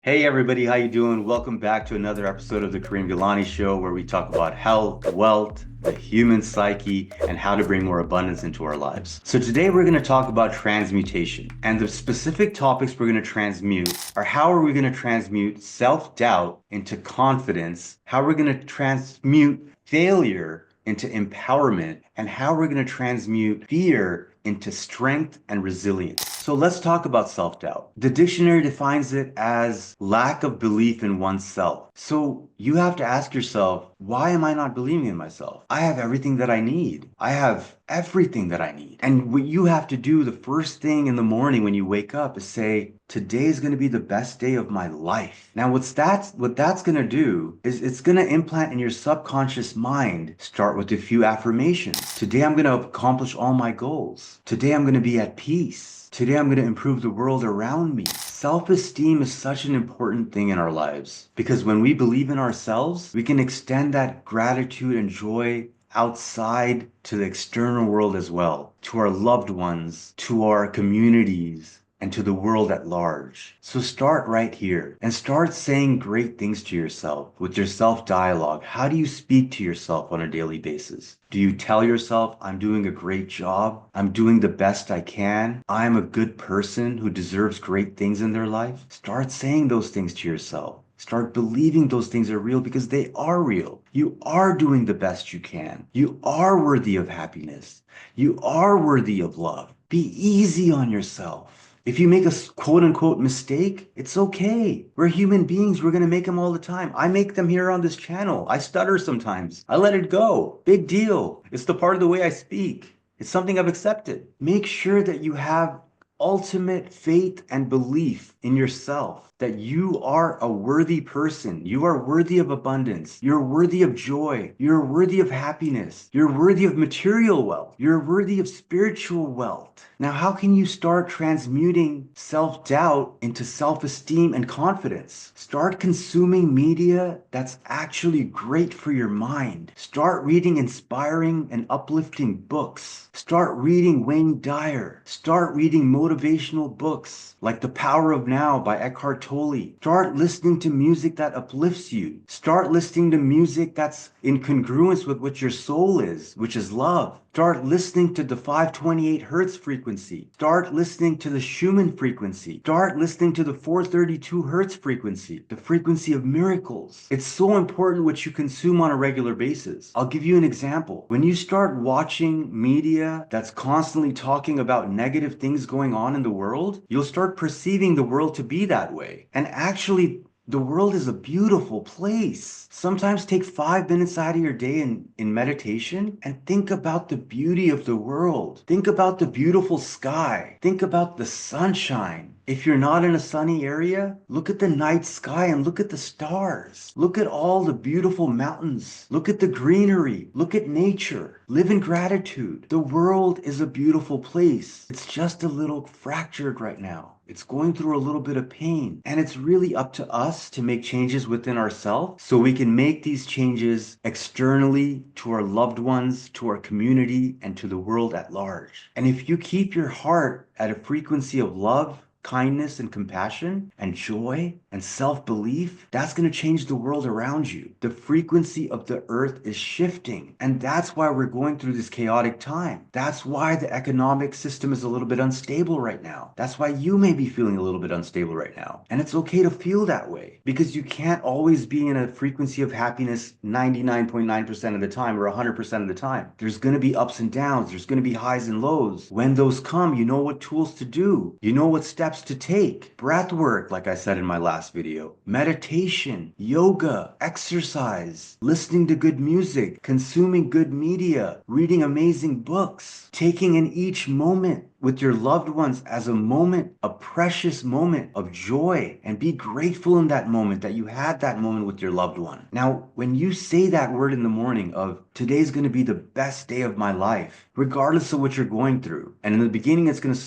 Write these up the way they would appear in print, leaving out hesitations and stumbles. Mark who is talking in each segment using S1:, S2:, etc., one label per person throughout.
S1: Hey everybody, how you doing? Welcome back to another episode of the Karim Ghelani Show, where we talk about health, wealth, the human psyche, and how to bring more abundance into our lives. So today we're going to talk about transmutation, and the specific topics we're going to transmute are how are we going to transmute self-doubt into confidence, how we're going to transmute failure into empowerment, and how we're going to transmute fear into strength and resilience. So let's talk about self-doubt. The dictionary defines it as lack of belief in oneself. So you have to ask yourself, why am I not believing in myself? I have everything that I need. I have everything that I need. And what you have to do the first thing in the morning when you wake up is say, today is going to be the best day of my life. Now, what that's going to do is it's going to implant in your subconscious mind, start with a few affirmations. Today, I'm going to accomplish all my goals. Today, I'm going to be at peace. Today, I'm going to improve the world around me. Self-esteem is such an important thing in our lives because when we believe in ourselves, we can extend that gratitude and joy outside to the external world as well, to our loved ones, to our communities, and to the world at large. So start right here and start saying great things to yourself with your self-dialogue. How do you speak to yourself on a daily basis? Do you tell yourself, I'm doing a great job, I'm doing the best I can, I'm a good person who deserves great things in their life? Start saying those things to yourself. Start believing those things are real because they are real. You are doing the best you can. You are worthy of happiness. You are worthy of love. Be easy on yourself. If you make a quote unquote mistake, it's okay. We're human beings. We're going to make them all the time. I make them here on this channel. I stutter sometimes. I let it go. Big deal. It's the part of the way I speak. It's something I've accepted. Make sure that you have ultimate faith and belief in yourself that you are a worthy person. You are worthy of abundance. You're worthy of joy. You're worthy of happiness. You're worthy of material wealth. You're worthy of spiritual wealth. Now, how can you start transmuting self-doubt into self-esteem and confidence? Start consuming media that's actually great for your mind. Start reading inspiring and uplifting books. Start reading Wayne Dyer. Start reading motivational books like The Power of Now by Eckhart Tolle. Start listening to music that uplifts you. Start listening to music that's in congruence with what your soul is, which is love. Start listening to the 528 hertz frequency. Start listening to the Schumann frequency. Start listening to the 432 hertz frequency, the frequency of miracles. It's so important what you consume on a regular basis. I'll give you an example. When you start watching media that's constantly talking about negative things going on in the world, you'll start perceiving the world to be that way. And actually, the world is a beautiful place. Sometimes take 5 minutes out of your day in meditation and think about the beauty of the world. Think about the beautiful sky. Think about the sunshine. If you're not in a sunny area, look at the night sky and look at the stars. Look at all the beautiful mountains. Look at the greenery. Look at nature. Live in gratitude. The world is a beautiful place. It's just a little fractured right now. It's going through a little bit of pain. And it's really up to us to make changes within ourselves so we can make these changes externally to our loved ones, to our community, and to the world at large. And if you keep your heart at a frequency of love, kindness and compassion and joy and self-belief, that's going to change the world around you. The frequency of the earth is shifting, and that's why we're going through this chaotic time. That's why the economic system is a little bit unstable right now. That's why you may be feeling a little bit unstable right now. And it's okay to feel that way because you can't always be in a frequency of happiness 99.9% of the time or 100% of the time. There's going to be ups and downs. There's going to be highs and lows. When those come, you know what tools to do. You know what steps to take. Breath work, like I said in my last video, meditation, yoga, exercise, listening to good music, consuming good media, reading amazing books, taking in each moment with your loved ones as a moment, a precious moment of joy, and be grateful in that moment that you had that moment with your loved one. Now, when you say that word in the morning of today's going to be the best day of my life, regardless of what you're going through, and in the beginning it's going to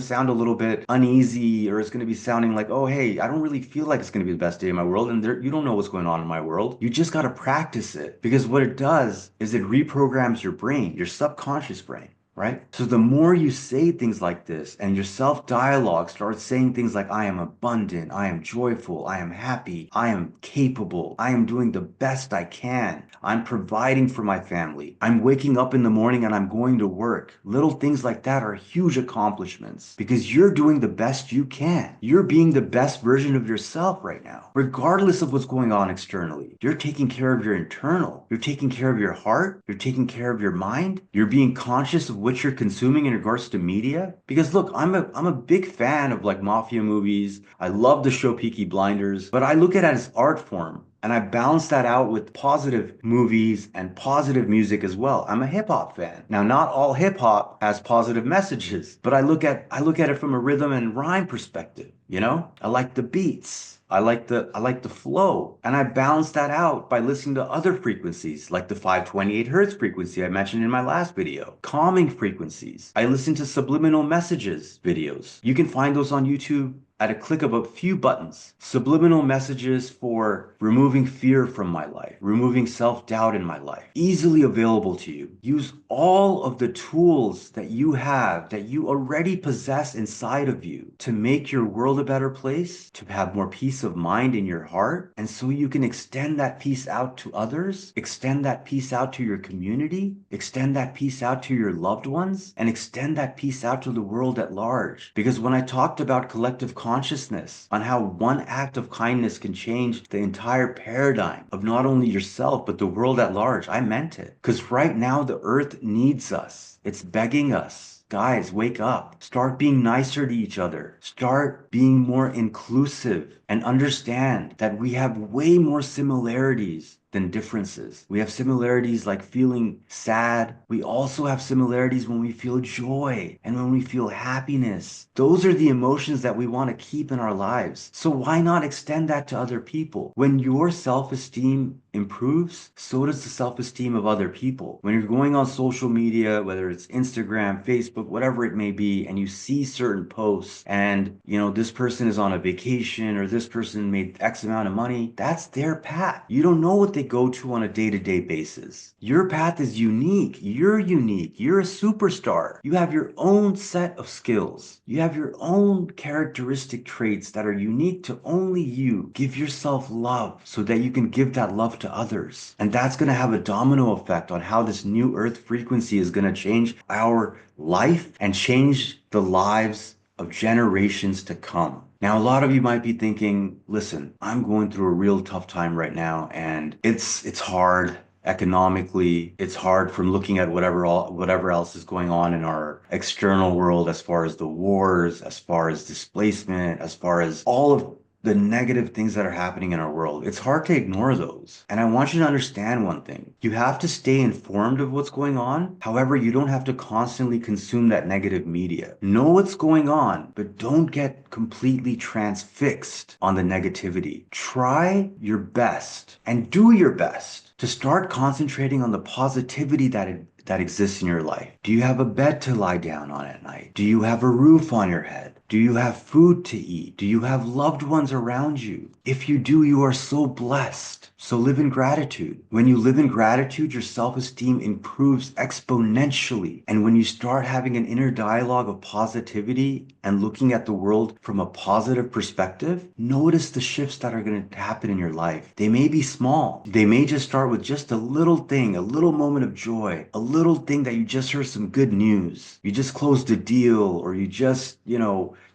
S1: sound a little bit uneasy, or it's going to be sounding like, oh hey, I don't really feel like it's going to be the best day of my world, and you don't know what's going on in my world. You just got to practice it, because what it does is it reprograms your brain, your subconscious brain. right? So the more you say things like this and your self-dialogue starts saying things like, I am abundant, I am joyful, I am happy, I am capable, I am doing the best I can, I'm providing for my family, I'm waking up in the morning and I'm going to work. Little things like that are huge accomplishments because you're doing the best you can. You're being the best version of yourself right now, regardless of what's going on externally. You're taking care of your internal, you're taking care of your heart, you're taking care of your mind, you're being conscious of what you're consuming in regards to media. Because look, I'm a big fan of like mafia movies. I love the show Peaky Blinders, but I look at it as art form. And I balance that out with positive movies and positive music as well. I'm a hip hop fan. Now, not all hip hop has positive messages, but I look at it from a rhythm and rhyme perspective, you know? I like the beats. I like the flow, and I balance that out by listening to other frequencies like the 528 hertz frequency I mentioned in my last video, calming frequencies. I listen to subliminal messages videos. You can find those on YouTube at a click of a few buttons. Subliminal messages for removing fear from my life, removing self-doubt in my life, easily available to you. Use all of the tools that you have, that you already possess inside of you to make your world a better place, to have more peace of mind in your heart, and so you can extend that peace out to others, extend that peace out to your community, extend that peace out to your loved ones, and extend that peace out to the world at large. Because when I talked about collective consciousness, on how one act of kindness can change the entire paradigm of not only yourself, but the world at large, I meant it. Because right now, the earth needs us. It's begging us. Guys, wake up. Start being nicer to each other. Start being more inclusive and understand that we have way more similarities than differences. We have similarities like feeling sad. We also have similarities when we feel joy and when we feel happiness. Those are the emotions that we want to keep in our lives. So why not extend that to other people? When your self-esteem improves, so does the self-esteem of other people. When you're going on social media, whether it's Instagram, Facebook, whatever it may be, and you see certain posts and, this person is on a vacation or this person made X amount of money, that's their path. You don't know what they go to on a day-to-day basis. Your path is unique. You're unique. You're a superstar. You have your own set of skills. You have your own characteristic traits that are unique to only you. Give yourself love so that you can give that love to others. And that's going to have a domino effect on how this new earth frequency is going to change our life and change the lives of generations to come. Now, a lot of you might be thinking, listen, I'm going through a real tough time right now, and it's hard economically. It's hard from looking at whatever else is going on in our external world, as far as the wars, as far as displacement, as far as all of the negative things that are happening in our world. It's hard to ignore those. And I want you to understand one thing. You have to stay informed of what's going on. However, you don't have to constantly consume that negative media. Know what's going on, but don't get completely transfixed on the negativity. Try your best and do your best to start concentrating on the positivity that exists in your life. Do you have a bed to lie down on at night? Do you have a roof on your head? Do you have food to eat? Do you have loved ones around you? If you do, you are so blessed. So live in gratitude. When you live in gratitude, your self-esteem improves exponentially. And when you start having an inner dialogue of positivity and looking at the world from a positive perspective, notice the shifts that are going to happen in your life. They may be small. They may just start with just a little thing, a little moment of joy, a little thing that you just heard some good news. You just closed a deal, or you just,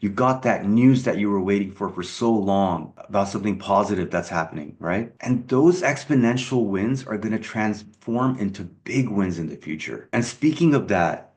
S1: you got that news that you were waiting for so long about something positive that's happening, right? And those exponential wins are going to transform into big wins in the future. And speaking of that,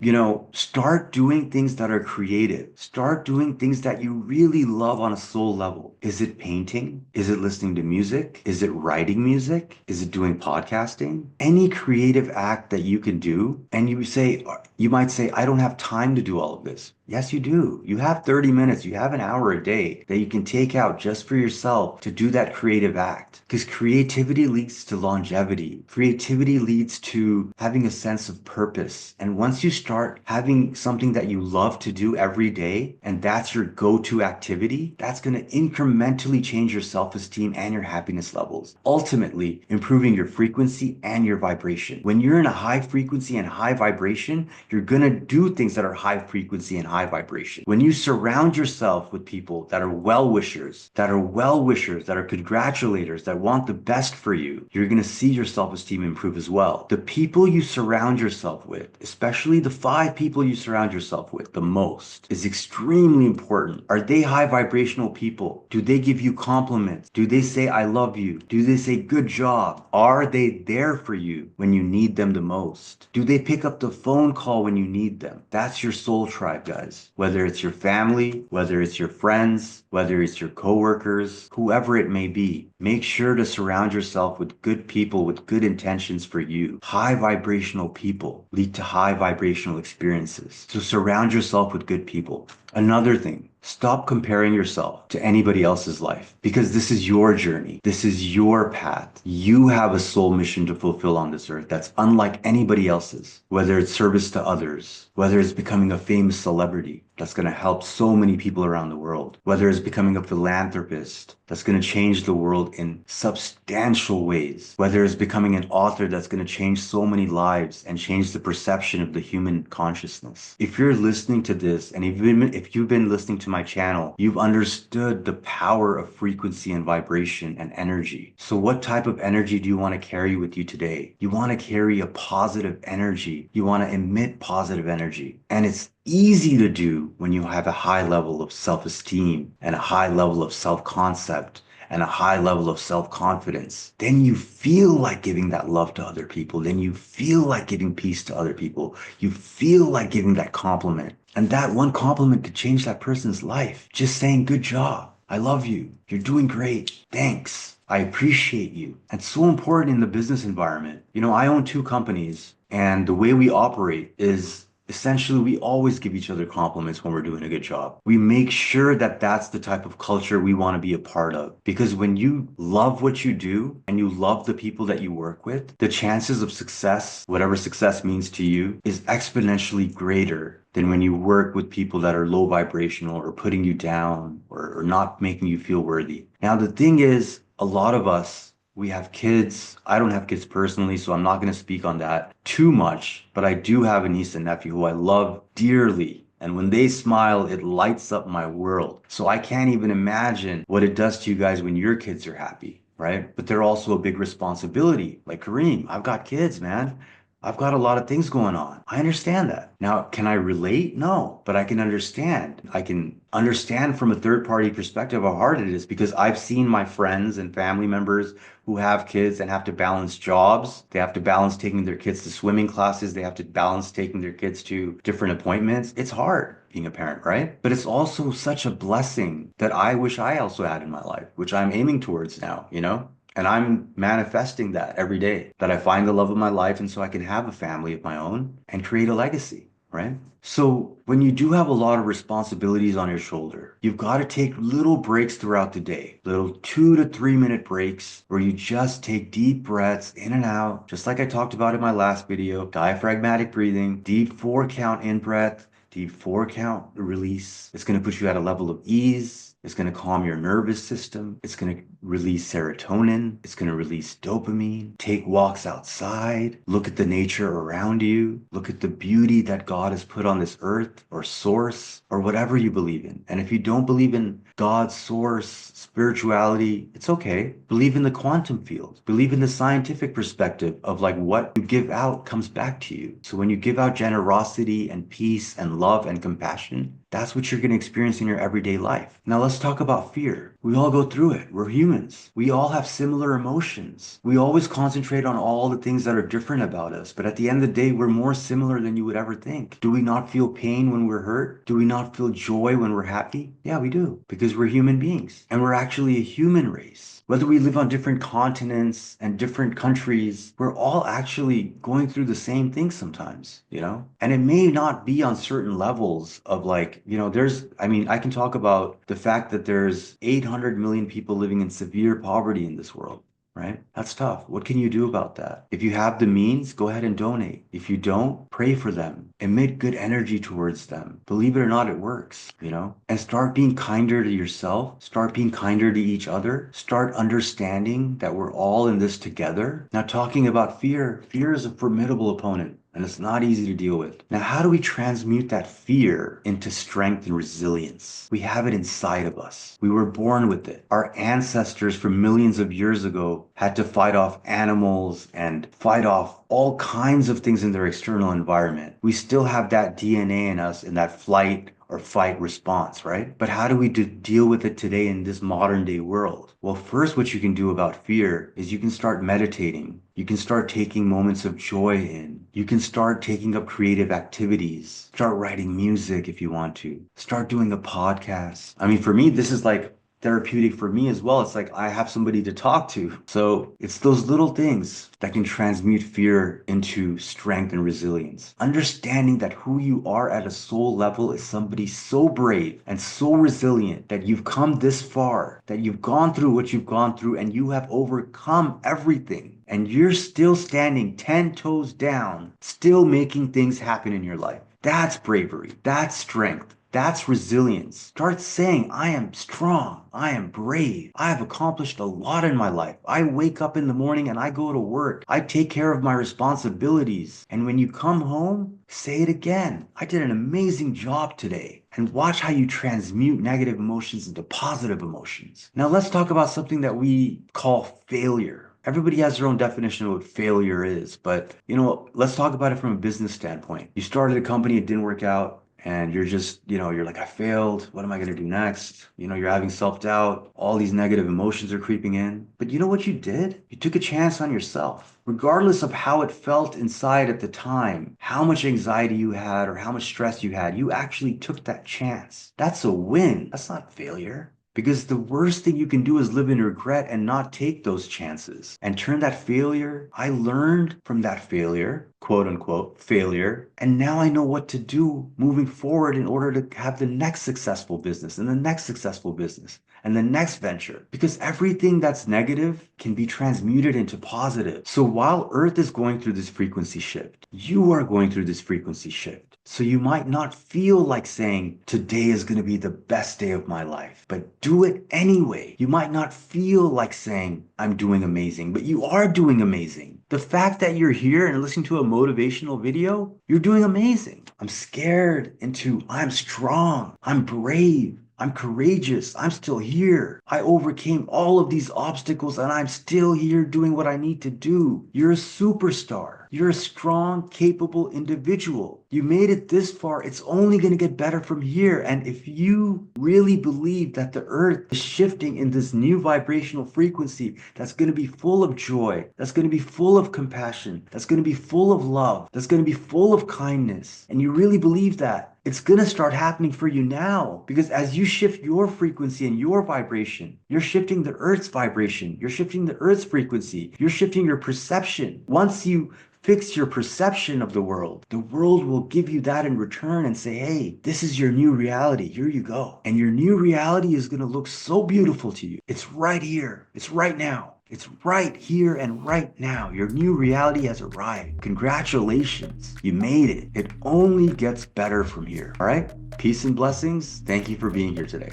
S1: start doing things that are creative. Start doing things that you really love on a soul level. Is it painting? Is it listening to music? Is it writing music? Is it doing podcasting? Any creative act that you can do. And you might say, I don't have time to do all of this. Yes, you do. You have 30 minutes. You have an hour a day that you can take out just for yourself to do that creative act. Because creativity leads to longevity. Creativity leads to having a sense of purpose. And once you start having something that you love to do every day, and that's your go-to activity, that's going to incrementally change your self-esteem and your happiness levels, ultimately improving your frequency and your vibration. When you're in a high frequency and high vibration, you're going to do things that are high frequency and high vibration. When you surround yourself with people that are well-wishers, that are congratulators, that want the best for you, you're going to see your self-esteem improve as well. The people you surround yourself with, especially the 5 people you surround yourself with the most, is extremely important. Are they high vibrational people? Do they give you compliments? Do they say, I love you? Do they say, good job? Are they there for you when you need them the most? Do they pick up the phone call when you need them? That's your soul tribe, guys. Whether it's your family, whether it's your friends, whether it's your coworkers, whoever it may be, make sure to surround yourself with good people with good intentions for you. High vibrational people lead to high vibrational experiences. So surround yourself with good people. Another thing, stop comparing yourself to anybody else's life, because this is your journey. This is your path. You have a soul mission to fulfill on this earth that's unlike anybody else's, whether it's service to others, whether it's becoming a famous celebrity that's going to help so many people around the world, whether it's becoming a philanthropist that's going to change the world in substantial ways, whether it's becoming an author that's going to change so many lives and change the perception of the human consciousness. If you're listening to this, and if you've been listening to my channel, you've understood the power of frequency and vibration and energy. So what type of energy do you want to carry with you today? You want to carry a positive energy. You want to emit positive energy. And it's easy to do when you have a high level of self-esteem and a high level of self-concept and a high level of self-confidence. Then you feel like giving that love to other people. Then you feel like giving peace to other people. You feel like giving that compliment. And that one compliment could change that person's life. Just saying, good job. I love you. You're doing great. Thanks. I appreciate you. It's so important in the business environment. You know, I own 2 companies, and the way we operate is essentially we always give each other compliments when we're doing a good job. We make sure that that's the type of culture we want to be a part of. Because when you love what you do and you love the people that you work with, the chances of success, whatever success means to you, is exponentially greater than when you work with people that are low vibrational or putting you down or not making you feel worthy. Now, the thing is, a lot of us, we have kids. I don't have kids personally, so I'm not going to speak on that too much, but I do have a niece and nephew who I love dearly. And when they smile, it lights up my world. So I can't even imagine what it does to you guys when your kids are happy, right? But they're also a big responsibility. Like Karim, I've got kids, man. I've got a lot of things going on. I understand that. Now, can I relate? No, but I can understand. I can understand from a third party perspective how hard it is, because I've seen my friends and family members who have kids and have to balance jobs. They have to balance taking their kids to swimming classes. They have to balance taking their kids to different appointments. It's hard being a parent, right? But it's also such a blessing that I wish I also had in my life, which I'm aiming towards now, you know? And I'm manifesting that every day, that I find the love of my life and so I can have a family of my own and create a legacy, right? So when you do have a lot of responsibilities on your shoulder, you've got to take little breaks throughout the day, little 2 to 3 minute breaks where you just take deep breaths in and out, just like I talked about in my last video, diaphragmatic breathing, deep 4 count in breath, deep 4 count release. It's going to put you at a level of ease. It's going to calm your nervous system. It's going to release serotonin. It's going to release dopamine. Take walks outside. Look at the nature around you. Look at the beauty that God has put on this earth or source or whatever you believe in. And if you don't believe in God, source, spirituality, it's okay. Believe in the quantum field. Believe in the scientific perspective of like what you give out comes back to you. So when you give out generosity and peace and love and compassion, that's what you're going to experience in your everyday life. Now let's talk about fear. We all go through it. We're humans. We all have similar emotions. We always concentrate on all the things that are different about us. But at the end of the day, we're more similar than you would ever think. Do we not feel pain when we're hurt? Do we not feel joy when we're happy? Yeah, we do. Because we're human beings. And we're actually a human race. Whether we live on different continents and different countries, we're all actually going through the same thing sometimes, you know? And it may not be on certain levels of like, I can talk about the fact that there's 800 million people living in severe poverty in this world. Right? That's tough. What can you do about that? If you have the means, go ahead and donate. If you don't, pray for them. Emit good energy towards them. Believe it or not, it works, you know? And start being kinder to yourself. Start being kinder to each other. Start understanding that we're all in this together. Now, talking about fear, fear is a formidable opponent. And it's not easy to deal with. Now, how do we transmute that fear into strength and resilience? We have it inside of us. We were born with it. Our ancestors from millions of years ago had to fight off animals and fight off all kinds of things in their external environment. We still have that DNA in us in that flight or fight response, right? But how do we deal with it today in this modern day world? Well, first, what you can do about fear is you can start meditating. You can start taking moments of joy in. You can start taking up creative activities. Start writing music if you want to. Start doing a podcast. I mean, for me, this is like therapeutic for me as well. It's like I have somebody to talk to. So it's those little things that can transmute fear into strength and resilience. Understanding that who you are at a soul level is somebody so brave and so resilient that you've come this far, that you've gone through what you've gone through and you have overcome everything. And you're still standing 10 toes down, still making things happen in your life. That's bravery. That's strength. That's resilience. Start saying, I am strong. I am brave. I have accomplished a lot in my life. I wake up in the morning and I go to work. I take care of my responsibilities. And when you come home, say it again. I did an amazing job today. And watch how you transmute negative emotions into positive emotions. Now let's talk about something that we call failure. Everybody has their own definition of what failure is, but let's talk about it from a business standpoint. You started a company, it didn't work out. And you're just, you're like, I failed. What am I going to do next? You're having self-doubt. All these negative emotions are creeping in. But you know what you did? You took a chance on yourself. Regardless of how it felt inside at the time, how much anxiety you had or how much stress you had, you actually took that chance. That's a win. That's not failure. Because the worst thing you can do is live in regret and not take those chances and turn that failure. I learned from that failure, quote unquote, failure. And now I know what to do moving forward in order to have the next successful business and the next successful business and the next venture. Because everything that's negative can be transmuted into positive. So while Earth is going through this frequency shift, you are going through this frequency shift. So you might not feel like saying, today is going to be the best day of my life, but do it anyway. You might not feel like saying, I'm doing amazing, but you are doing amazing. The fact that you're here and listening to a motivational video, you're doing amazing. I'm scared into I'm strong, I'm brave, I'm courageous. I'm still here. I overcame all of these obstacles and I'm still here doing what I need to do. You're a superstar. You're a strong, capable individual. You made it this far. It's only going to get better from here. And if you really believe that the earth is shifting in this new vibrational frequency that's going to be full of joy, that's going to be full of compassion, that's going to be full of love, that's going to be full of kindness, and you really believe that, it's going to start happening for you now. Because as you shift your frequency and your vibration, you're shifting the earth's vibration, you're shifting the earth's frequency, you're shifting your perception. Once you fix your perception of the world will give you that in return and say, hey, this is your new reality. Here you go. And your new reality is going to look so beautiful to you. It's right here. It's right now. It's right here and right now. Your new reality has arrived. Congratulations. You made it. It only gets better from here. All right? Peace and blessings. Thank you for being here today.